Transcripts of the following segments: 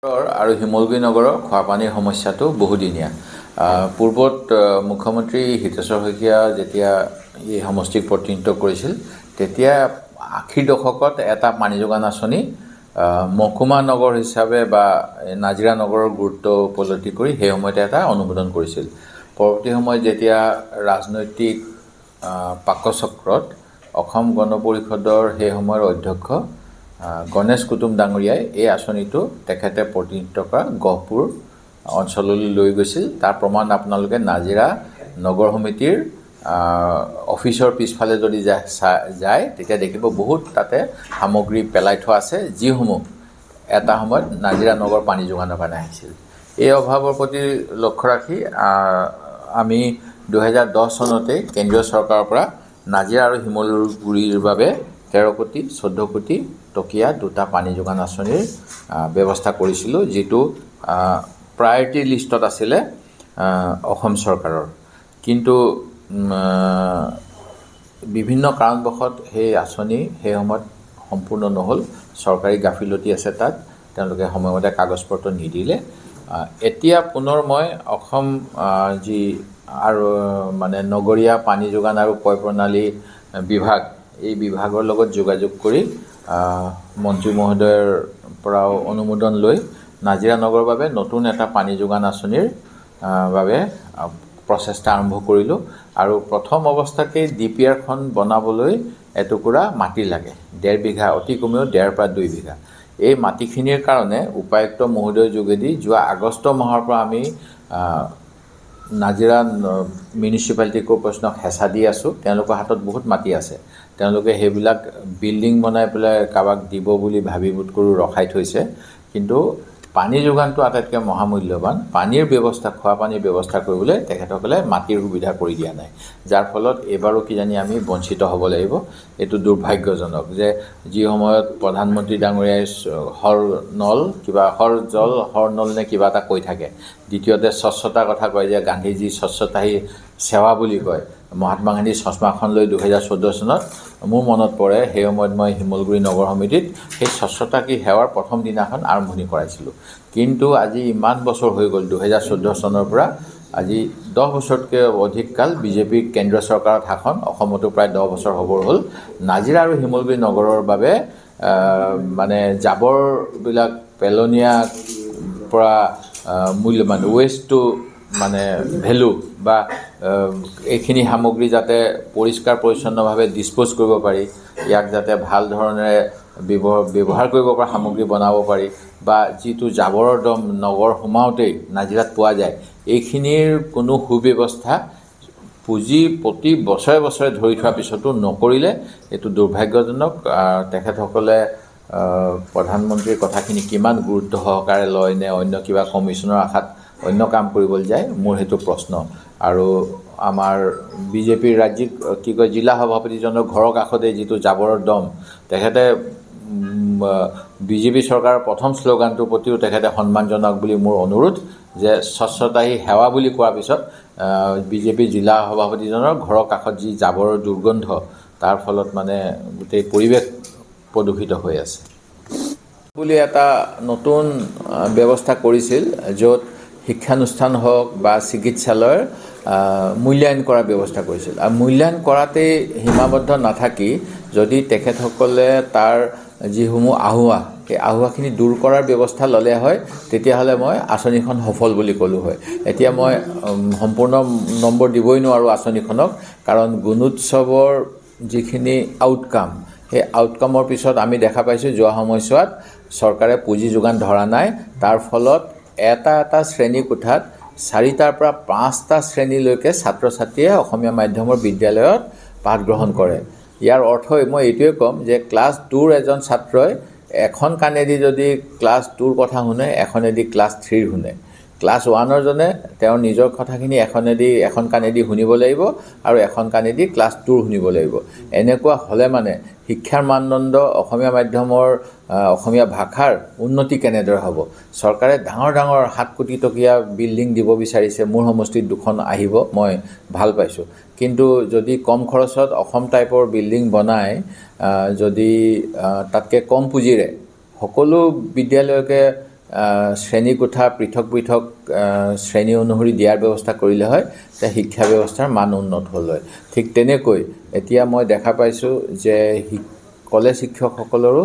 আৰু শিমলুগুৰি নগৰৰ খোৱাপানীৰ সমস্যাটো বহুদিনীয়া। পূৰ্বত মুখ্যমন্ত্ৰী হিতেশ্বৰ শইকীয়া যেতিয়া এই সমষ্টিক প্ৰতিনিধিত্ব কৰিছিল তেতিয়া ৮০ দশকত এটা পানী যোগান আঁচনি মহকুমা নগৰ হিচাপে বা নাজিৰা নগৰৰ গুৰুত্ব উপলব্ধি কৰি সেই সময়তে এটা অনুমোদন কৰিছিল। পৰৱৰ্তী সময়ত যেতিয়া ৰাজনৈতিক পাকচক্ৰত অসম গণ পৰিষদৰ সেই সময়ৰ অধ্যক্ষ গণেশ কুটুম ডাঙৰীয়াই এই আঁচনিটো তেখেতে প্ৰতিনিধিত্ব কৰা গহপুৰ অঞ্চললৈ লৈ গৈছিল। তাৰ প্ৰমাণ আপোনালোকে নাজিৰা নগৰ সমিতিৰ অফিচৰ পিছফালে যদি যায় তেতিয়া দেখিব বহুত তাতে সামগ্ৰী পেলাই থোৱা আছে, যিসমূহ এটা সময়ত নাজিৰা নগৰ পানী যোগানৰ কাৰণে আহিছিল। এই অভাৱৰ প্ৰতি লক্ষ্য ৰাখি আমি 2010 চনতে কেন্দ্ৰীয় চৰকাৰৰ পৰা নাজিৰা আৰু শিমলুগুৰিৰ বাবে 13 কোটি 14 কোটি টকীয়া দুটা পানী যোগান আঁচনিৰ ব্যৱস্থা কৰিছিলোঁ, যিটো প্ৰায়ৰিটি লিষ্টত আছিলে অসম চৰকাৰৰ। কিন্তু বিভিন্ন কাৰণবশত সেই আঁচনি সেই সময়ত সম্পূৰ্ণ নহ'ল, চৰকাৰী গাফিলতি আছে তাত, তেওঁলোকে সময়মতে কাগজ পত্ৰ নিদিলে। এতিয়া পুনৰ মই অসম যি আৰু মানে নগৰীয়া পানী যোগান আৰু পয় প্ৰণালী বিভাগ, এই বিভাগৰ লগত যোগাযোগ কৰি মন্ত্ৰী মহোদয়ৰ পৰাও অনুমোদন লৈ নাজিৰা নগৰৰ বাবে নতুন এটা পানী যোগান আঁচনিৰ বাবে প্ৰচেষ্টা আৰম্ভ কৰিলোঁ। আৰু প্ৰথম অৱস্থাতেই DPRখন বনাবলৈ এটুকুৰা মাটি লাগে, 1.5 বিঘা, অতি কমেও 1.5 পৰা 2 বিঘা। এই মাটিখিনিৰ কাৰণে উপায়ুক্ত মহোদয়ৰ যোগেদি যোৱা আগষ্ট মাহৰ পৰা আমি নাজিৰা মিউনিচিপালিটি কৰ্প'ৰেশ্যনক হেঁচা দি আছোঁ। তেওঁলোকৰ হাতত বহুত মাটি আছে, তেওঁলোকে সেইবিলাক বিল্ডিং বনাই পেলাই কাৰোবাক দিব বুলি ভাবি বোধ কৰোঁ ৰখাই থৈছে। কিন্তু পানী যোগানটো আটাইতকৈ মহামূল্যৱান, পানীৰ ব্যৱস্থা, খোৱা পানীৰ ব্যৱস্থা কৰিবলৈ তেখেতসকলে মাটিৰ সুবিধা কৰি দিয়া নাই, যাৰ ফলত এইবাৰো কিজানি আমি বঞ্চিত হ'ব লাগিব। এইটো দুৰ্ভাগ্যজনক যে যি সময়ত প্ৰধানমন্ত্ৰী ডাঙৰীয়াই হৰ নল কিবা হৰ জল হৰ নল নে কিবা এটা কৈ থাকে, দ্বিতীয়তে স্বচ্ছতাৰ কথা কয় যে গান্ধীজী স্বচ্ছতা হি সেৱা বুলি কয়। মহাত্মা গান্ধীৰ চশমাখন লৈ 2014 চনত মোৰ মনত পৰে, সেই সময়ত মই শিমলুগুৰি নগৰ সমিতিত সেই স্বচ্ছতা কি সেৱাৰ প্ৰথম দিনাখন আৰম্ভণি কৰাইছিলোঁ। কিন্তু আজি ইমান বছৰ হৈ গ'ল, 2014 চনৰ পৰা আজি 10 বছৰতকৈ অধিক কাল বিজেপিৰ কেন্দ্ৰীয় চৰকাৰত শাসন, অসমতো প্ৰায় 10 বছৰ হ'বৰ হ'ল। নাজিৰা আৰু শিমলুগুৰি নগৰৰ বাবে মানে জাবৰবিলাক পেলনীয়া পৰা মূল্যৱান ৱেষ্ট টু মানে ভেলু বা এইখিনি সামগ্ৰী যাতে পৰিষ্কাৰ পৰিচ্ছন্নভাৱে ডিছপ'জ কৰিব পাৰি, ইয়াক যাতে ভাল ধৰণেৰে ব্যৱহাৰ কৰিব পৰা সামগ্ৰী বনাব পাৰি, বা যিটো জাবৰৰ দম নগৰ সোমাওঁতেই নাজিৰাত পোৱা যায়, এইখিনিৰ কোনো সুব্যৱস্থা পুঁজি প্ৰতি বছৰে বছৰে ধৰি থোৱাৰ পিছতো নকৰিলে এইটো দুৰ্ভাগ্যজনক। তেখেতসকলে প্ৰধানমন্ত্ৰীৰ কথাখিনি কিমান গুৰুত্ব সহকাৰে লয় নে অন্য কিবা কমিশ্যনৰ আশাত অন্য কাম কৰিবলৈ যায়, মোৰ সেইটো প্ৰশ্ন। আৰু আমাৰ বিজেপিৰ ৰাজ্যিক কি কয় জিলা সভাপতিজনৰ ঘৰৰ কাষতে যিটো জাবৰৰ দম, তেখেতে বিজেপি চৰকাৰৰ প্ৰথম শ্লোগানটোৰ প্ৰতিও তেখেতে সন্মান জনাওক বুলি মোৰ অনুৰোধ, যে স্বচ্ছতা হি সেৱা বুলি কোৱাৰ পিছত বিজেপি জিলা সভাপতিজনৰ ঘৰৰ কাষত যি জাবৰৰ দুৰ্গন্ধ, তাৰ ফলত মানে গোটেই পৰিৱেশ প্ৰদূষিত হৈ আছে বুলি এটা নতুন ব্যৱস্থা কৰিছিল, য'ত শিক্ষানুষ্ঠান হওক বা চিকিৎসালয়ৰ মূল্যায়ন কৰাৰ ব্যৱস্থা কৰিছিল। আৰু মূল্যায়ন কৰাতেই সীমাবদ্ধ নাথাকি যদি তেখেতসকলে তাৰ যিসমূহ আহুৱা, সেই আহুৱাখিনি দূৰ কৰাৰ ব্যৱস্থা ল'লে হয়, তেতিয়াহ'লে মই আঁচনিখন সফল বুলি ক'লোঁ হয়। এতিয়া মই সম্পূৰ্ণ নম্বৰ দিবই নোৱাৰোঁ আঁচনিখনক, কাৰণ গুণোৎসৱৰ যিখিনি আউটকাম, সেই আউটকামৰ পিছত আমি দেখা পাইছোঁ যোৱা সময়ছোৱাত চৰকাৰে পুঁজি যোগান ধৰা নাই। তাৰ ফলত এটা শ্ৰেণী কোঠাত 4টাৰ পৰা 5টা শ্ৰেণীলৈকে ছাত্ৰ ছাত্ৰীয়ে অসমীয়া মাধ্যমৰ বিদ্যালয়ত পাঠ গ্ৰহণ কৰে। ইয়াৰ অৰ্থই মই এইটোৱে ক'ম যে ক্লাছ 2ৰ এজন ছাত্ৰই এখন কাণেদি যদি ক্লাছ 2ৰ কথা শুনে, এখনেদি ক্লাছ 3ৰ শুনে। ক্লাছ 1ৰ জনে তেওঁৰ নিজৰ কথাখিনি এখন কাণেদি শুনিব লাগিব আৰু এখন কাণেদি ক্লাছ 2ৰ শুনিব লাগিব। এনেকুৱা হ'লে মানে শিক্ষাৰ মানদণ্ড, অসমীয়া মাধ্যমৰ অসমীয়া ভাষাৰ উন্নতি কেনেদৰে হ'ব? চৰকাৰে ডাঙৰ 7 কোটি টকীয়া বিল্ডিং দিব বিচাৰিছে, মোৰ সমষ্টিত 2খন আহিব, মই ভাল পাইছোঁ। কিন্তু যদি কম খৰচত অসম টাইপৰ বিল্ডিং বনাই, যদি তাতকৈ কম পুঁজিৰে সকলো বিদ্যালয়কে শ্ৰেণীকোঠা পৃথক পৃথক শ্ৰেণী অনুসৰি দিয়াৰ ব্যৱস্থা কৰিলে হয় তে শিক্ষা ব্যৱস্থাৰ মান উন্নত হ'ল হয়। ঠিক তেনেকৈ এতিয়া মই দেখা পাইছোঁ যে কলেজ শিক্ষকসকলৰো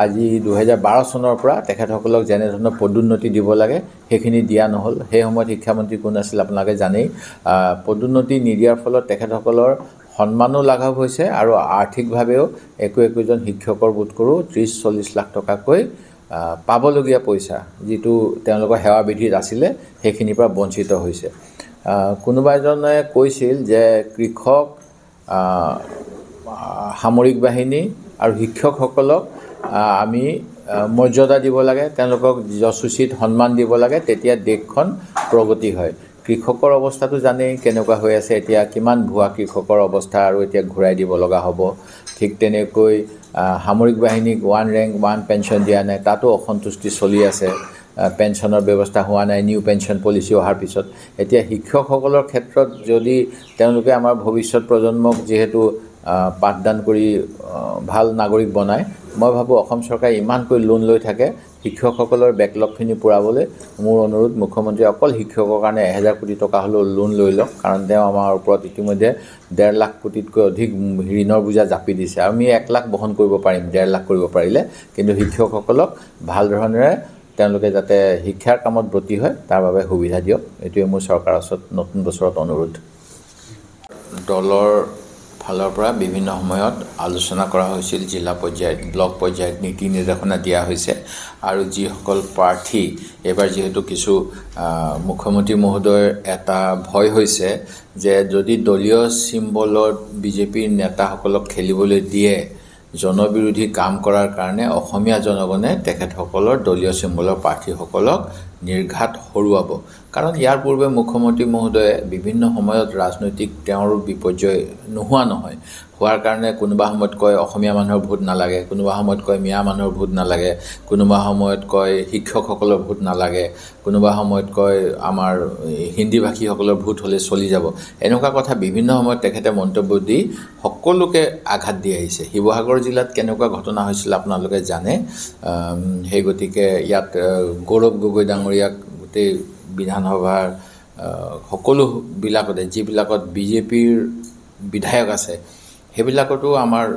আজি 2012 চনৰ পৰা তেখেতসকলক যেনেধৰণৰ পদোন্নতি দিব লাগে সেইখিনি দিয়া নহ'ল। সেই সময়ত শিক্ষামন্ত্ৰী কোন আছিল আপোনালোকে জানেই। পদোন্নতি নিদিয়াৰ ফলত তেখেতসকলৰ সন্মানো লাঘৱ হৈছে আৰু আৰ্থিকভাৱেও একোজন শিক্ষকৰ বোধ কৰোঁ 30-40 লাখ টকাকৈ পাবলগীয়া পইচা যিটো তেওঁলোকৰ সেৱা বিধিত আছিলে সেইখিনিৰ পৰা বঞ্চিত হৈছে। কোনোবা এজনে কৈছিল যে কৃষক, সামৰিক বাহিনী আৰু শিক্ষকসকলক আমি মৰ্যাদা দিব লাগে, তেওঁলোকক যথোচিত সন্মান দিব লাগে, তেতিয়া দেশখন প্ৰগতি হয়। কৃষকৰ অৱস্থাটো জানেই কেনেকুৱা হৈ আছে এতিয়া, কিমান ভুৱা কৃষকৰ অৱস্থা আৰু এতিয়া ঘূৰাই দিব লগা হ'ব। ঠিক তেনেকৈ সামৰিক বাহিনীক 1 ৰেংক 1 পেঞ্চন দিয়া নাই, তাতো অসন্তুষ্টি চলি আছে। পেঞ্চনৰ ব্যৱস্থা হোৱা নাই নিউ পেঞ্চন পলিচি অহাৰ পিছত। এতিয়া শিক্ষকসকলৰ ক্ষেত্ৰত যদি তেওঁলোকে আমাৰ ভৱিষ্যত প্ৰজন্মক যিহেতু পাঠদান কৰি ভাল নাগৰিক বনায়, মই ভাবোঁ অসম চৰকাৰে ইমানকৈ লোন লৈ থাকে, শিক্ষকসকলৰ বেকলগখিনি পূৰাবলৈ মোৰ অনুৰোধ মুখ্যমন্ত্ৰীয়ে অকল শিক্ষকৰ কাৰণে 1000 কোটি টকা হ'লেও লোন লৈ লওক, কাৰণ তেওঁ আমাৰ ওপৰত ইতিমধ্যে 1.5 লাখ কোটিতকৈ অধিক ঋণৰ বোজা জাপি দিছে। আমি 1 লাখ বহন কৰিব পাৰিম 1.5 লাখ কৰিব পাৰিলে, কিন্তু শিক্ষকসকলক ভাল ধৰণেৰে তেওঁলোকে যাতে শিক্ষাৰ কামত ব্ৰতী হয় তাৰ বাবে সুবিধা দিয়ক, এইটোৱে মোৰ চৰকাৰৰ ওচৰত নতুন বছৰত অনুৰোধ। দলৰ ফালৰ পৰা বিভিন্ন সময়ত আলোচনা কৰা হৈছিল, জিলা পৰ্যায়ত ব্লক পৰ্যায়ত নীতি নিৰ্দেশনা দিয়া হৈছে আৰু যিসকল প্ৰাৰ্থী এইবাৰ যিহেতু কিছু মুখ্যমন্ত্ৰী মহোদয়ৰ এটা ভয় হৈছে যে যদি দলীয় চিম্বলত বিজেপিৰ নেতাসকলক খেলিবলৈ দিয়ে, জনবিৰোধী কাম কৰাৰ কাৰণে অসমীয়া জনগণে তেখেতসকলৰ দলীয় চিম্বলৰ প্ৰাৰ্থীসকলক নিৰ্ঘাত হৰুৱাব। কাৰণ ইয়াৰ পূৰ্বে মুখ্যমন্ত্ৰী মহোদয়ে বিভিন্ন সময়ত ৰাজনৈতিক তেওঁৰ বিপৰ্যয় নোহোৱা নহয়, হোৱাৰ কাৰণে কোনোবা সময়ত কয় অসমীয়া মানুহৰ ভোট নালাগে, কোনোবা সময়ত কয় মিয়া মানুহৰ ভোট নালাগে, কোনোবা সময়ত কয় শিক্ষকসকলৰ ভোট নালাগে, কোনোবা সময়ত কয় আমাৰ হিন্দী ভাষীসকলৰ ভোট হ'লে চলি যাব। এনেকুৱা কথা বিভিন্ন সময়ত তেখেতে মন্তব্য দি সকলোকে আঘাত দি আহিছে। শিৱসাগৰ জিলাত কেনেকুৱা ঘটনা হৈছিল আপোনালোকে জানে। সেই গতিকে ইয়াত গৌৰৱ গগৈ ডাঙৰীয়াক গোটেই বিধানসভাৰ সকলোবিলাকতে যিবিলাকত বিজেপিৰ বিধায়ক আছে সেইবিলাকতো আমাৰ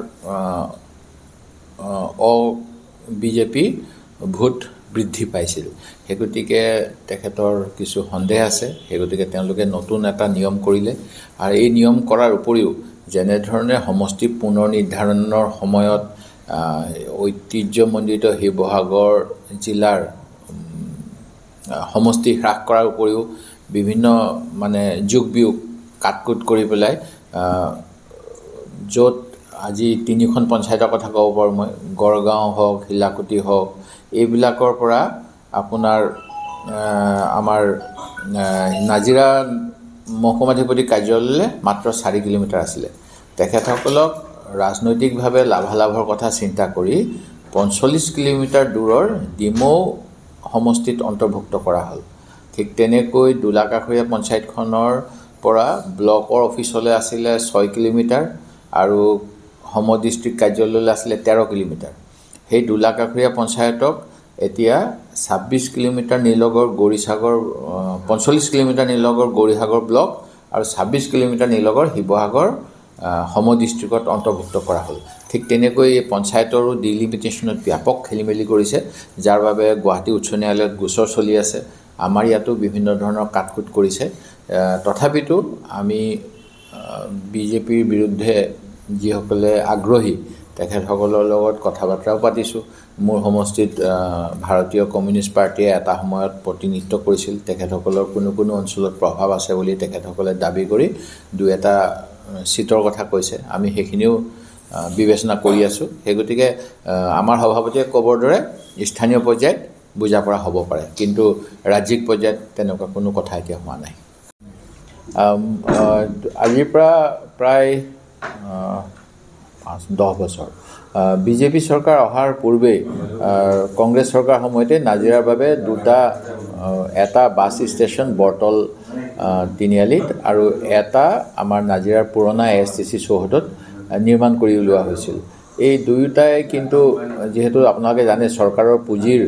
বিজেপি ভোট বৃদ্ধি পাইছিল। সেই গতিকে তেখেতৰ কিছু সন্দেহ আছে, সেই গতিকে তেওঁলোকে নতুন এটা নিয়ম কৰিলে আৰু এই নিয়ম কৰাৰ উপৰিও যেনেধৰণে সমষ্টি পুনৰ নিৰ্ধাৰণৰ সময়ত ঐতিহ্যমণ্ডিত শিৱসাগৰ জিলাৰ সমষ্টি হ্ৰাস কৰাৰ উপৰিও বিভিন্ন যোগ বিয়োগ কাটকুট কৰি পেলাই য'ত আজি 3খন পঞ্চায়তৰ কথা ক'ব পাৰোঁ মই, গড়গাঁও হওক, শিলাকুটি হওক, এইবিলাকৰ পৰা আপোনাৰ আমাৰ নাজিৰা মহকুমাধিপতি কাৰ্যালয়লৈ মাত্ৰ 4 কিলোমিটাৰ আছিলে। তেখেতসকলক ৰাজনৈতিকভাৱে লাভালাভৰ কথা চিন্তা কৰি 45 কিলোমিটাৰ দূৰৰ ডিমৌ সমষ্টিত অন্তৰ্ভুক্ত কৰা হ'ল। ঠিক তেনেকৈ দোলাকাষৰীয়া পঞ্চায়তখনৰ পৰা ব্লকৰ অফিচলৈ আছিলে 6 কিলোমিটাৰ আৰু সম ডিষ্ট্ৰিক্ট কাৰ্যালয়লৈ আছিলে 13 কিলোমিটাৰ। সেই দোলাকাষৰীয়া পঞ্চায়তক এতিয়া 26 kilometre Nilgarh Gaurisagar 45 kilometre Nilgarh Gaurisagar block আৰু 26 কিলোমিটাৰ নীলগড় শিৱসাগৰ সম ডিষ্ট্ৰিক্টত অন্তৰ্ভুক্ত কৰা হ'ল। ঠিক তেনেকৈ এই পঞ্চায়তৰো ডিলিমিটেশ্যনত ব্যাপক খেলিমেলি কৰিছে, যাৰ বাবে গুৱাহাটী উচ্চ ন্যায়ালয়ত গোচৰ চলি আছে। আমাৰ ইয়াতো বিভিন্ন ধৰণৰ কাটকুট কৰিছে। তথাপিতো আমি বিজেপিৰ বিৰুদ্ধে যিসকলে আগ্ৰহী তেখেতসকলৰ লগত কথা বাৰ্তাও পাতিছোঁ। মোৰ সমষ্টিত ভাৰতীয় কমিউনিষ্ট পাৰ্টীয়ে এটা সময়ত প্ৰতিনিধিত্ব কৰিছিল, তেখেতসকলৰ কোনো অঞ্চলত প্ৰভাৱ আছে বুলি তেখেতসকলে দাবী কৰি 2-এটা চিটৰ কথা কৈছে। আমি সেইখিনিও বিবেচনা কৰি আছোঁ। সেই গতিকে আমাৰ সভাপতিয়ে ক'বৰ দৰে স্থানীয় পৰ্যায়ত বুজা পৰা হ'ব পাৰে, কিন্তু ৰাজ্যিক পৰ্যায়ত তেনেকুৱা কোনো কথা এতিয়া হোৱা নাই। আজিৰ পৰা প্ৰায় 5-10 বছৰ বিজেপি চৰকাৰ অহাৰ পূৰ্বেই কংগ্ৰেছ চৰকাৰ সময়তে নাজিৰাৰ বাবে এটা বাছ ষ্টেচন বৰতল তিনিআলিত আৰু এটা আমাৰ নাজিৰাৰ পুৰণা ASTC চৌহদত নিৰ্মাণ কৰি উলিওৱা হৈছিল। এই দুয়োটাই কিন্তু যেহেতু আপোনালোকে জানে চৰকাৰৰ পুঁজিৰ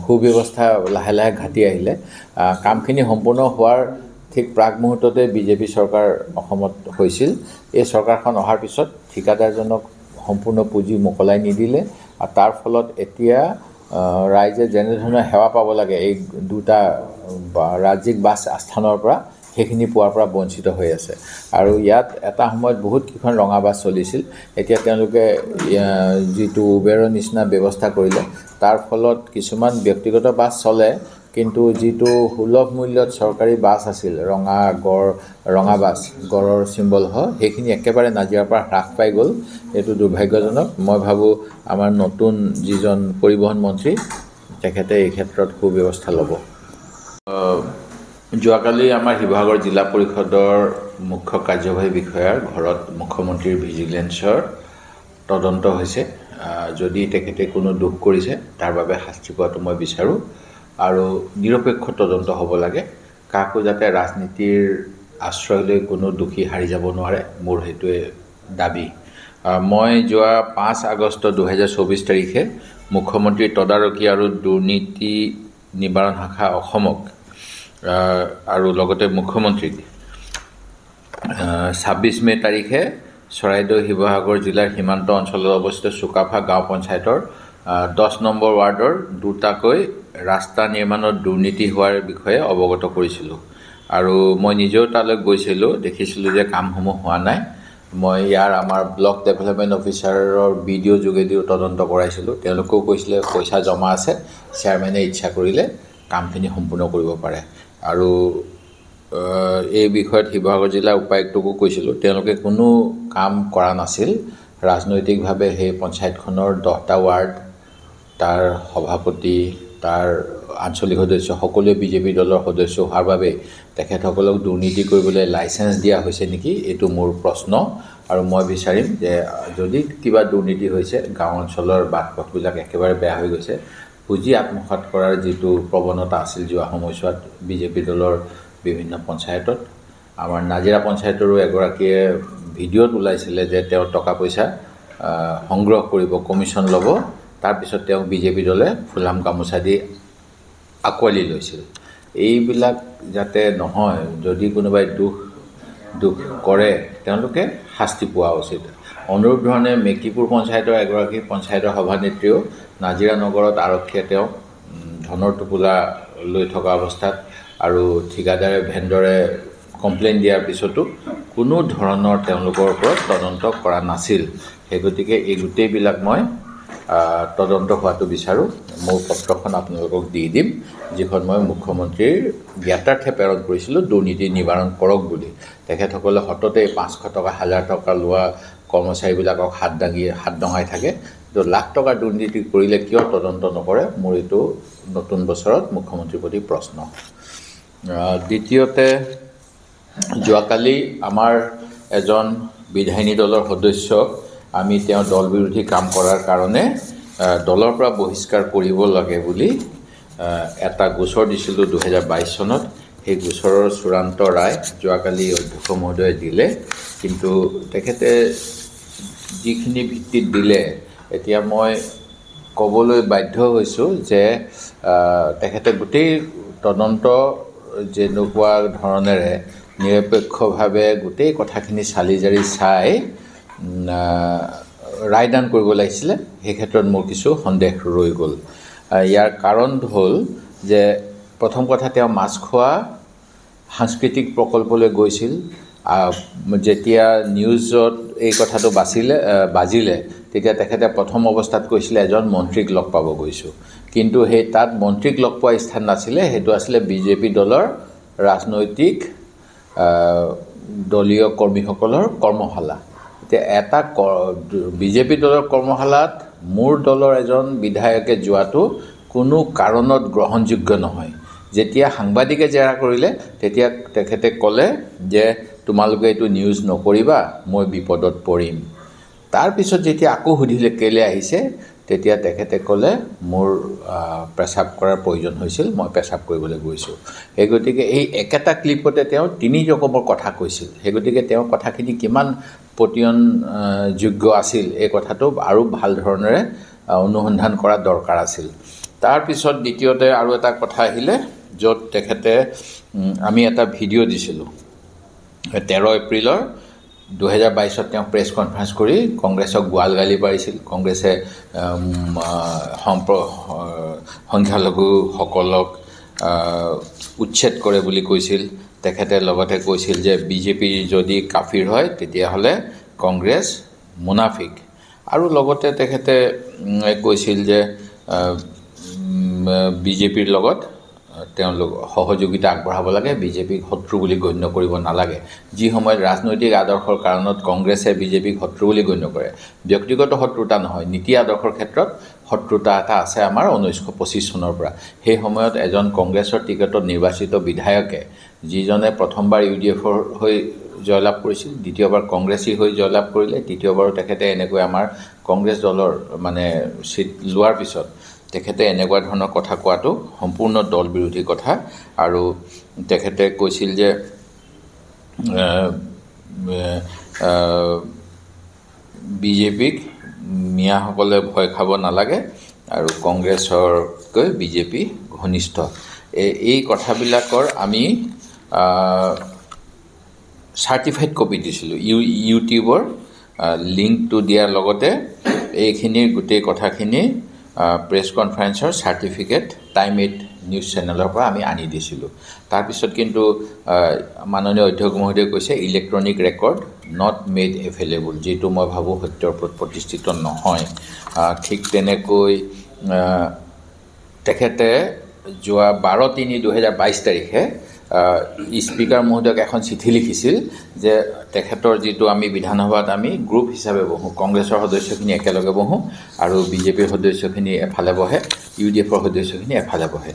সুব্যৱস্থা লাহে লাহে ঘাটি আহিলে কামখিনি সম্পূৰ্ণ হোৱাৰ ঠিক প্ৰাক মুহূৰ্ততে বিজেপি চৰকাৰ অসমত হৈছিল। এই চৰকাৰখন অহাৰ পিছত ঠিকাদাৰজনক সম্পূৰ্ণ পুঁজি মোকলাই নিদিলে আৰু তাৰ ফলত এতিয়া ৰাইজে যেনেধৰণৰ সেৱা পাব লাগে এই দুটা ৰাজ্যিক বাছ আস্থানৰ পৰা সেইখিনি পোৱাৰ পৰা বঞ্চিত হৈ আছে। আৰু ইয়াত এটা সময়ত বহুত কেইখন ৰঙা বাছ চলিছিল, এতিয়া তেওঁলোকে যিটো উবেৰৰ নিচিনা ব্যৱস্থা কৰিলে তাৰ ফলত কিছুমান ব্যক্তিগত বাছ চলে, কিন্তু যিটো সুলভ মূল্যত চৰকাৰী বাছ আছিল ৰঙা বাছ গড়ৰ চিম্বল সেইখিনি একেবাৰে নাজিৰাৰ পৰা হ্ৰাস পাই গ'ল। এইটো দুৰ্ভাগ্যজনক। মই ভাবোঁ আমাৰ নতুন যিজন পৰিবহণ মন্ত্ৰী তেখেতে এই ক্ষেত্ৰত সুব্যৱস্থা ল'ব। যোৱাকালি আমাৰ শিৱসাগৰ জিলা পৰিষদৰ মুখ্য কাৰ্যবাহী বিষয়াৰ ঘৰত মুখ্যমন্ত্ৰীৰ ভিজিলেন্সৰ তদন্ত হৈছে। যদি তেখেতে কোনো দোষ কৰিছে তাৰ বাবে শাস্তি পোৱাটো মই বিচাৰোঁ আৰু নিৰপেক্ষ তদন্ত হ'ব লাগে। কাকো যাতে ৰাজনীতিৰ আশ্ৰয় লৈ কোনো দোষী হাৰি যাব নোৱাৰে, মোৰ সেইটোৱে দাবী। মই যোৱা 5 আগষ্ট 2024 তাৰিখে মুখ্যমন্ত্ৰীৰ তদাৰকী আৰু দুৰ্নীতি নিবাৰণ শাখা অসমক আৰু লগতে মুখ্যমন্ত্ৰীক 26 মে তাৰিখে চৰাইদেউ শিৱসাগৰ জিলাৰ সীমান্ত অঞ্চলত অৱস্থিত চুকাফা গাঁও পঞ্চায়তৰ 10 নম্বৰ ৱাৰ্ডৰ দুটাকৈ ৰাস্তা নিৰ্মাণত দুৰ্নীতি হোৱাৰ বিষয়ে অৱগত কৰিছিলোঁ। আৰু মই নিজেও তালৈ গৈছিলোঁ, দেখিছিলোঁ যে কামসমূহ হোৱা নাই। মই ইয়াৰ আমাৰ ব্লক ডেভেলপমেণ্ট অফিচাৰৰ ভিডিঅ' যোগেদিও তদন্ত কৰাইছিলোঁ। তেওঁলোকেও কৈছিলে পইচা জমা আছে, চেয়াৰমেনে ইচ্ছা কৰিলে কামখিনি সম্পূৰ্ণ কৰিব পাৰে। আৰু এই বিষয়ত শিৱসাগৰ জিলা উপায়ুক্তকো কৈছিলোঁ, তেওঁলোকে কোনো কাম কৰা নাছিল। ৰাজনৈতিকভাৱে সেই পঞ্চায়তখনৰ 10টা ৱাৰ্ড, তাৰ সভাপতি, তাৰ আঞ্চলিক সদস্য সকলোৱে বিজেপি দলৰ সদস্য হোৱাৰ বাবে তেখেতসকলক দুৰ্নীতি কৰিবলৈ লাইচেঞ্চ দিয়া হৈছে নেকি, এইটো মোৰ প্ৰশ্ন। আৰু মই বিচাৰিম যে যদি কিবা দুৰ্নীতি হৈছে, গাঁও অঞ্চলৰ বাট পথবিলাক একেবাৰে বেয়া হৈ গৈছে, পুঁজি আত্মসাৎ কৰাৰ যিটো প্ৰৱণতা আছিল যোৱা সময়ছোৱাত বিজেপি দলৰ বিভিন্ন পঞ্চায়তত, আমাৰ নাজিৰা পঞ্চায়তৰো এগৰাকীয়ে ভিডিঅ'ত ওলাইছিলে যে তেওঁ টকা পইচা সংগ্ৰহ কৰিব, কমিশ্যন ল'ব, তাৰপিছত তেওঁক বিজেপি দলে ফুলাম গামোচা দি আঁকোৱালি লৈছিল। এইবিলাক যাতে নহয়, যদি কোনোবাই দোষ কৰে তেওঁলোকে শাস্তি পোৱা উচিত। অনুৰূপ ধৰণে মেকিপুৰ পঞ্চায়তৰ এগৰাকী পঞ্চায়তৰ সভানেত্ৰীও নাজিৰা নগৰত আৰক্ষীয়ে তেওঁক ধনৰ টোপোলা লৈ থকা অৱস্থাত আৰু ঠিকাদাৰে ভেণ্ডৰে কমপ্লেইন দিয়াৰ পিছতো কোনো ধৰণৰ তেওঁলোকৰ ওপৰত তদন্ত কৰা নাছিল। সেই গতিকে এই গোটেইবিলাক মই তদন্ত হোৱাটো বিচাৰোঁ। মোৰ পত্ৰখন আপোনালোকক দি দিম, যিখন মই মুখ্যমন্ত্ৰীৰ জ্ঞাতাৰ্থে প্ৰেৰণ কৰিছিলোঁ দুৰ্নীতি নিবাৰণ কৰক বুলি। তেখেতসকলে সততে 500 টকা 1000 টকা লোৱা কৰ্মচাৰীবিলাকক হাত দঙাই থাকে, তো লাখ টকাৰ দুৰ্নীতি কৰিলে কিয় তদন্ত নকৰে, মোৰ এইটো নতুন বছৰত মুখ্যমন্ত্ৰীৰ প্ৰতি প্ৰশ্ন। দ্বিতীয়তে, যোৱাকালি আমাৰ এজন বিধায়িনী দলৰ সদস্যক আমি তেওঁ দল বিৰোধী কাম কৰাৰ কাৰণে দলৰ পৰা বহিষ্কাৰ কৰিব লাগে বুলি এটা গোচৰ দিছিলোঁ 2022 চনত। সেই গোচৰৰ চূড়ান্ত ৰায় যোৱাকালি অধ্যক্ষ মহোদয়ে দিলে, কিন্তু তেখেতে যিখিনি ভিত্তিত দিলে, এতিয়া মই ক'বলৈ বাধ্য হৈছোঁ যে তেখেতে গোটেই তদন্ত যেনেকুৱা ধৰণেৰে নিৰপেক্ষভাৱে গোটেই কথাখিনি চালি জাৰি চাই ৰায়দান কৰিব লাগিছিলে, সেই ক্ষেত্ৰত মোৰ কিছু সন্দেহ ৰৈ গ'ল। ইয়াৰ কাৰণ হ'ল যে প্ৰথম কথা, তেওঁ মাছখোৱা সাংস্কৃতিক প্ৰকল্পলৈ গৈছিল। যেতিয়া নিউজত এই কথাটো বাজিলে তেতিয়া তেখেতে প্ৰথম অৱস্থাত কৈছিলে এজন মন্ত্ৰীক লগ পাব গৈছোঁ, কিন্তু সেই তাত মন্ত্ৰীক লগ পোৱা স্থান নাছিলে, সেইটো আছিলে বিজেপি দলৰ ৰাজনৈতিক দলীয় কৰ্মীসকলৰ কৰ্মশালা। এতিয়া এটা বিজেপি দলৰ কৰ্মশালাত মোৰ দলৰ এজন বিধায়কে যোৱাটো কোনো কাৰণত গ্ৰহণযোগ্য নহয়। যেতিয়া সাংবাদিকে জেৰা কৰিলে তেতিয়া তেখেতে ক'লে যে তোমালোকে এইটো নিউজ নকৰিবা, মই বিপদত পৰিম। তাৰপিছত যেতিয়া আকৌ সুধিলে কেলৈ আহিছে, তেতিয়া তেখেতে ক'লে মোৰ পেচাব কৰাৰ প্ৰয়োজন হৈছিল, মই পেচাব কৰিবলৈ গৈছোঁ। সেই গতিকে এই একেটা ক্লিপতে তেওঁ 3 ৰকমৰ কথা কৈছিল। সেই গতিকে তেওঁৰ কথাখিনি কিমান প্ৰতিয়নযোগ্য আছিল এই কথাটো আৰু ভাল ধৰণেৰে অনুসন্ধান কৰা দৰকাৰ আছিল। তাৰপিছত দ্বিতীয়তে আৰু এটা কথা আহিলে, য'ত তেখেতে আমি এটা ভিডিঅ' দিছিলোঁ 13 এপ্ৰিলৰ 2022 তেওঁ প্ৰেছ কনফাৰেন্স কৰি কংগ্ৰেছক গোৱাল গালি পাৰিছিল। কংগ্ৰেছে সংখ্যালঘুসকলক উচ্ছেদ কৰে বুলি কৈছিল। তেখেতে লগতে কৈছিল যে বিজেপি যদি কাফিৰ হয় তেতিয়াহ'লে কংগ্ৰেছ মুনাফিক। আৰু লগতে তেখেতে কৈছিল যে বিজেপিৰ লগত তেওঁলোক সহযোগিতা আগবঢ়াব লাগে, বিজেপিক শত্ৰু বুলি গণ্য কৰিব নালাগে। যি সময়ত ৰাজনৈতিক আদৰ্শৰ কাৰণত কংগ্ৰেছে বিজেপিক শত্ৰু বুলি গণ্য কৰে, ব্যক্তিগত শত্ৰুতা নহয়, নীতি আদৰ্শৰ ক্ষেত্ৰত শত্ৰুতা এটা আছে আমাৰ 1925 চনৰ পৰা। সেই সময়ত এজন কংগ্ৰেছৰ টিকেটত নিৰ্বাচিত বিধায়কে, যিজনে প্ৰথমবাৰ UDFৰ হৈ জয়লাভ কৰিছিল, দ্বিতীয়বাৰ কংগ্ৰেছী হৈ জয়লাভ কৰিলে, তৃতীয়বাৰো তেখেতে এনেকৈ আমাৰ কংগ্ৰেছ দলৰ মানে চিট লোৱাৰ পিছত তেখেতে এনেকুৱা ধৰণৰ কথা কোৱাটো সম্পূৰ্ণ দল বিৰোধী কথা। আৰু তেখেতে কৈছিল যে বিজেপিক মিয়াসকলে ভয় খাব নালাগে আৰু কংগ্ৰেছতকৈ বিজেপি ঘনিষ্ঠ। এই কথাবিলাকৰ আমি চাৰ্টিফাইড কপি দিছিলোঁ, ইউটিউবৰ লিংকটো দিয়াৰ লগতে এইখিনিৰ গোটেই কথাখিনি প্ৰেছ কনফাৰেন্সৰ চাৰ্টিফিকেট টাইম 8 নিউজ চেনেলৰ পৰা আমি আনি দিছিলোঁ। তাৰপিছত কিন্তু মাননীয় অধ্যক্ষ মহোদয়ে কৈছে electronic record not made available, যিটো মই ভাবোঁ সত্যৰ ওপৰত প্ৰতিষ্ঠিত নহয়। ঠিক তেনেকৈ তেখেতে যোৱা 12/3/2022 তাৰিখে স্পীকাৰ মহোদয়ক এখন চিঠি লিখিছিল যে তেখেতৰ যিটো আমি বিধানসভাত আমি গ্ৰুপ হিচাপে বহোঁ, কংগ্ৰেছৰ সদস্যখিনি একেলগে বহোঁ আৰু বিজেপিৰ সদস্যখিনি এফালে বহে, UDFৰ সদস্যখিনি এফালে বহে।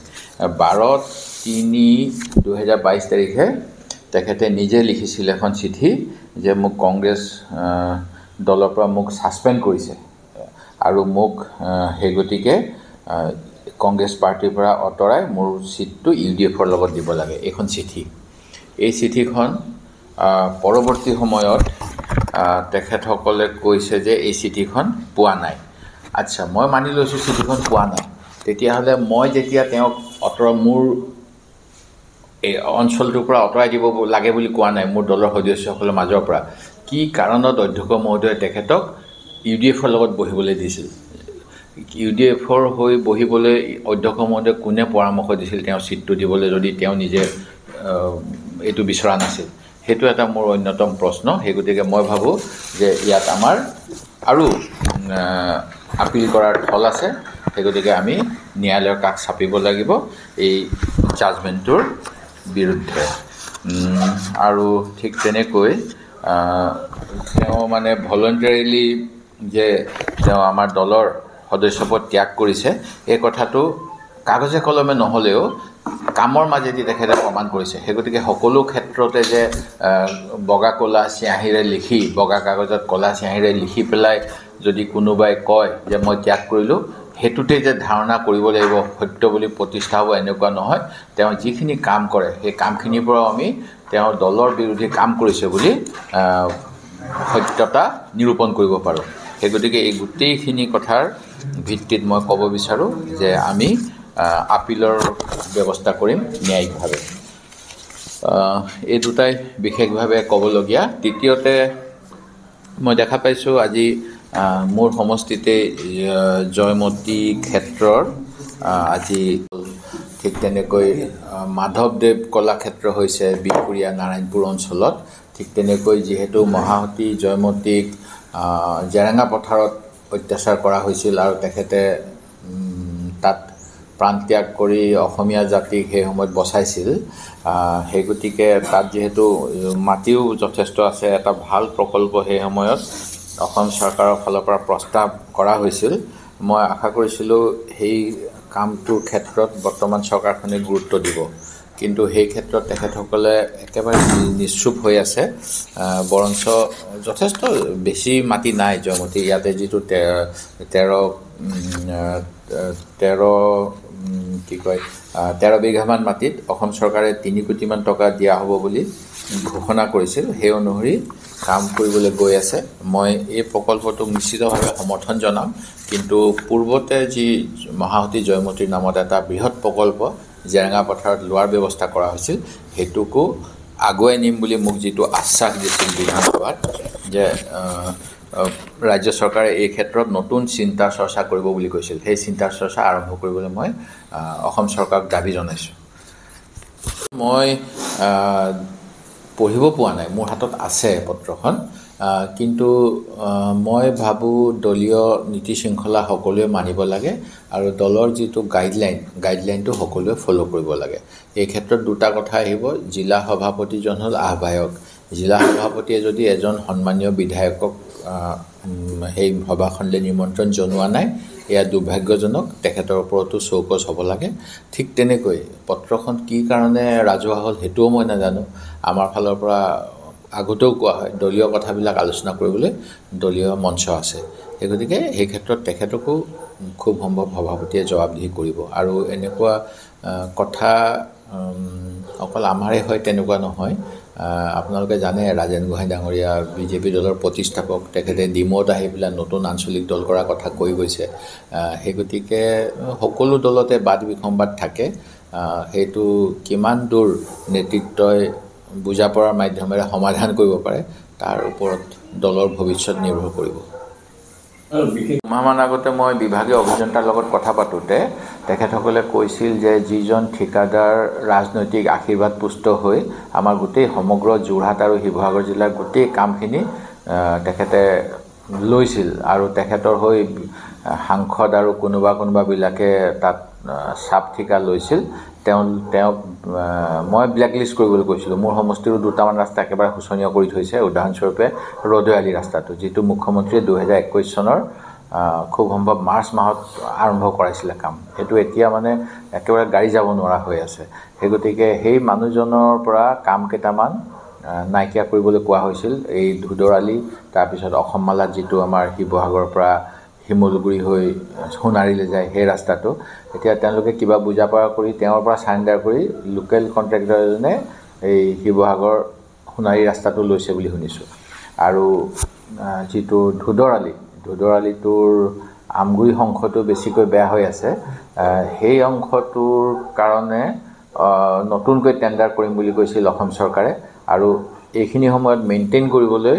12/3/2022 তাৰিখে তেখেতে নিজে লিখিছিল এখন চিঠি যে মোক কংগ্ৰেছ দলৰ পৰা মোক ছাছপেণ্ড কৰিছে আৰু মোক সেই গতিকে কংগ্ৰেছ পাৰ্টিৰ পৰা আঁতৰাই মোৰ চিটটো UDFৰ লগত দিব লাগে, এইখন চিঠি। এই চিঠিখন পৰৱৰ্তী সময়ত তেখেতসকলে কৈছে যে এই চিঠিখন পোৱা নাই। আচ্ছা, মই মানি লৈছোঁ চিঠিখন পোৱা নাই। তেতিয়াহ'লে মই যেতিয়া তেওঁক মোৰ এই অঞ্চলটোৰ পৰা আঁতৰাই দিব লাগে বুলি কোৱা নাই মোৰ দলৰ সদস্যসকলৰ মাজৰ পৰা, কি কাৰণত অধ্যক্ষ মহোদয়ে তেখেতক UDFৰ লগত বহিবলৈ দিছিল? UDFৰ হৈ বহিবলৈ অধ্যক্ষ মহোদয়ে কোনে পৰামৰ্শ দিছিল তেওঁ চিটটো দিবলৈ, যদি তেওঁ নিজে এইটো বিচৰা নাছিল? সেইটো এটা মোৰ অন্যতম প্ৰশ্ন। সেই গতিকে মই ভাবোঁ যে ইয়াত আমাৰ আৰু আপিল কৰাৰ থল আছে। সেই গতিকে আমি ন্যায়ালয়ৰ কাষ চাপিব লাগিব এই জাজমেণ্টটোৰ বিৰুদ্ধে। আৰু ঠিক তেনেকৈ তেওঁ মানে ভলণ্টাৰীলি যে তেওঁ আমাৰ দলৰ সদস্যপদ ত্যাগ কৰিছে, এই কথাটো কাগজে কলমে নহ'লেও কামৰ মাজেদি তেখেতে প্ৰমাণ কৰিছে। সেই গতিকে সকলো ক্ষেত্ৰতে যে বগা ক'লা চিয়াঁহীৰে লিখি, বগা কাগজত ক'লা চিয়াঁহীৰে লিখি পেলাই যদি কোনোবাই কয় যে মই ত্যাগ কৰিলোঁ, সেইটোতে যে ধাৰণা কৰিব লাগিব সত্য বুলি প্ৰতিষ্ঠা হ'ব এনেকুৱা নহয়। তেওঁ যিখিনি কাম কৰে সেই কামখিনিৰ পৰাও আমি তেওঁৰ দলৰ বিৰোধী কাম কৰিছে বুলি সত্যতা নিৰূপণ কৰিব পাৰোঁ। সেই গতিকে এই গোটেইখিনি কথাৰ ভিত্তিত মই ক'ব বিচাৰোঁ যে আমি আপিলৰ ব্যৱস্থা কৰিম ন্যায়িকভাৱে। এই দুটাই বিশেষভাৱে ক'বলগীয়া। তৃতীয়তে মই দেখা পাইছোঁ আজি মোৰ সমষ্টিতে জয়মতী ক্ষেত্ৰৰ আজি ঠিক তেনেকৈ মাধৱদেৱ কলাক্ষেত্ৰ হৈছে বিহপুৰীয়া নাৰায়ণপুৰ অঞ্চলত। ঠিক তেনেকৈ যিহেতু মহাসতী জয়মতীক জেৰেঙা পথাৰত অত্যাচাৰ কৰা হৈছিল আৰু তেখেতে তাত প্ৰাণত্যাগ কৰি অসমীয়া জাতিক সেই সময়ত বচাইছিল, সেই গতিকে তাত যিহেতু মাটিও যথেষ্ট আছে, এটা ভাল প্ৰকল্প সেই সময়ত অসম চৰকাৰৰ ফালৰ পৰা প্ৰস্তাৱ কৰা হৈছিল। মই আশা কৰিছিলোঁ সেই কামটোৰ ক্ষেত্ৰত বৰ্তমান চৰকাৰখনে গুৰুত্ব দিব। কিন্তু সেই ক্ষেত্ৰত তেখেতসকলে একেবাৰে নিশ্চুপ হৈ আছে। বৰঞ্চ যথেষ্ট বেছি মাটি নাই জয়মতী। ইয়াতে যিটো 13 বিঘামান মাটিত অসম চৰকাৰে 3 কোটিমান টকা দিয়া হ'ব বুলি ঘোষণা কৰিছিল। সেই অনুসৰি কাম কৰিবলৈ গৈ আছে। মই এই প্ৰকল্পটোক নিশ্চিতভাৱে সমৰ্থন জনাম, কিন্তু পূৰ্বতে যি মহাসতী জয়মতীৰ নামত এটা বৃহৎ প্ৰকল্প জেৰেঙা পথাৰত লোৱাৰ ব্যৱস্থা কৰা হৈছিল, সেইটোকো আগুৱাই নিম বুলি মোক যিটো আশ্বাস দিছিল বিধানসভাত, যে ৰাজ্য চৰকাৰে এই ক্ষেত্ৰত নতুন চিন্তা চৰ্চা কৰিব বুলি কৈছিল, সেই চিন্তা চৰ্চা আৰম্ভ কৰিবলৈ মই অসম চৰকাৰক দাবী জনাইছোঁ। মই পঢ়িব পোৱা নাই, মোৰ হাতত আছে পত্ৰখন, কিন্তু মই ভাবোঁ দলীয় নীতি শৃংখলা সকলোৱে মানিব লাগে আৰু দলৰ যিটো গাইডলাইনটো সকলোৱে ফ'ল' কৰিব লাগে। এই ক্ষেত্ৰত দুটা কথা আহিব। জিলা সভাপতিজন হ'ল আহ্বায়ক। জিলা সভাপতিয়ে যদি এজন সন্মানীয় বিধায়কক সেই সভাখনলৈ নিমন্ত্ৰণ জনোৱা নাই, এয়া দুৰ্ভাগ্যজনক। তেখেতৰ ওপৰতো চৌকছ হ'ব লাগে। ঠিক তেনেকৈ পত্ৰখন কি কাৰণে ৰাজহুৱা হ'ল সেইটোও মই নাজানো। আমাৰ ফালৰ পৰা আগতেও কোৱা হয় দলীয় কথাবিলাক আলোচনা কৰিবলৈ দলীয় মঞ্চ আছে। সেই গতিকে সেই ক্ষেত্ৰত তেখেতকো খুব সম্ভৱ সভাপতিয়ে জবাবদিহি কৰিব। আৰু এনেকুৱা কথা অকল আমাৰে হয় তেনেকুৱা নহয়। আপোনালোকে জানে ৰাজেন গোহাঁই ডাঙৰীয়া বিজেপি দলৰ প্ৰতিষ্ঠাপক, তেখেতে ডিমৌত আহি পেলাই নতুন আঞ্চলিক দল কৰাৰ কথা কৈ গৈছে। সেই গতিকে সকলো দলতে বাদ বিসম্বাদ থাকে। সেইটো কিমান দূৰ নেতৃত্বই বুজা পৰাৰ মাধ্যমেৰে সমাধান কৰিব পাৰে তাৰ ওপৰত দলৰ ভৱিষ্যত নিৰ্ভৰ কৰিব। দুমাহমান আগতে মই বিভাগীয় অভিযন্তাৰ লগত কথা পাতোঁতে তেখেতসকলে কৈছিল যে যিজন ঠিকাদাৰ ৰাজনৈতিক আশীৰ্বাদ পুষ্ট হৈ আমাৰ গোটেই সমগ্ৰ যোৰহাট আৰু শিৱসাগৰ জিলাৰ গোটেই কামখিনি তেখেতে লৈছিল আৰু তেখেতৰ হৈ সাংসদ আৰু কোনোবাবিলাকে তাত চাপ ঠিকা লৈছিল, তেওঁক মই ব্লেকলিষ্ট কৰিবলৈ কৈছিলোঁ। মোৰ সমষ্টিৰো দুটামান ৰাস্তা একেবাৰে শোচনীয় কৰি থৈছে। উদাহৰণস্বৰূপে ৰদৈয়ালি ৰাস্তাটো, যিটো মুখ্যমন্ত্ৰীয়ে 2021 চনৰ খুব সম্ভৱ মাৰ্চ মাহত আৰম্ভ কৰাইছিলে কাম, সেইটো এতিয়া মানে একেবাৰে গাড়ী যাব নোৱাৰা হৈ আছে। সেই গতিকে সেই মানুহজনৰ পৰা কাম কেইটামান নাইকিয়া কৰিবলৈ কোৱা হৈছিল। এই ধুদৰালি, তাৰপিছত অসমমালাত যিটো আমাৰ শিৱসাগৰৰ পৰা শিমলুগুৰি হৈ সোণাৰীলৈ যায় সেই ৰাস্তাটো, এতিয়া তেওঁলোকে কিবা বুজা পৰা কৰি তেওঁৰ পৰা চাৰেণ্ডাৰ কৰি লোকেল কণ্ট্ৰেক্টৰ এজনে এই শিৱসাগৰ সোণাৰী ৰাস্তাটো লৈছে বুলি শুনিছোঁ। আৰু যিটো ধুদৰালিটোৰ আমগুৰি অংশটো বেছিকৈ বেয়া হৈ আছে, সেই অংশটোৰ কাৰণে নতুনকৈ টেণ্ডাৰ কৰিম বুলি কৈছিল অসম চৰকাৰে, আৰু এইখিনি সময়ত মেইনটেইন কৰিবলৈ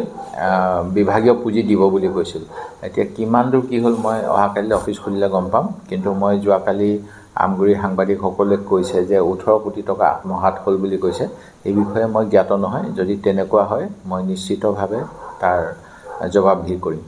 বিভাগীয় পুঁজি দিব বুলি কৈছিল। এতিয়া কিমান দূৰ কি হ'ল মই অহাকালিলৈ অফিচ খুলিলে গম পাম, কিন্তু মই যোৱাকালি আমগুৰিৰ সাংবাদিকসকলে কৈছে যে 18 কোটি টকা আত্মসাৎ হ'ল বুলি কৈছে। এই বিষয়ে মই জ্ঞাত নহয়। যদি তেনেকুৱা হয় মই নিশ্চিতভাৱে তাৰ জবাবদিহি কৰিম।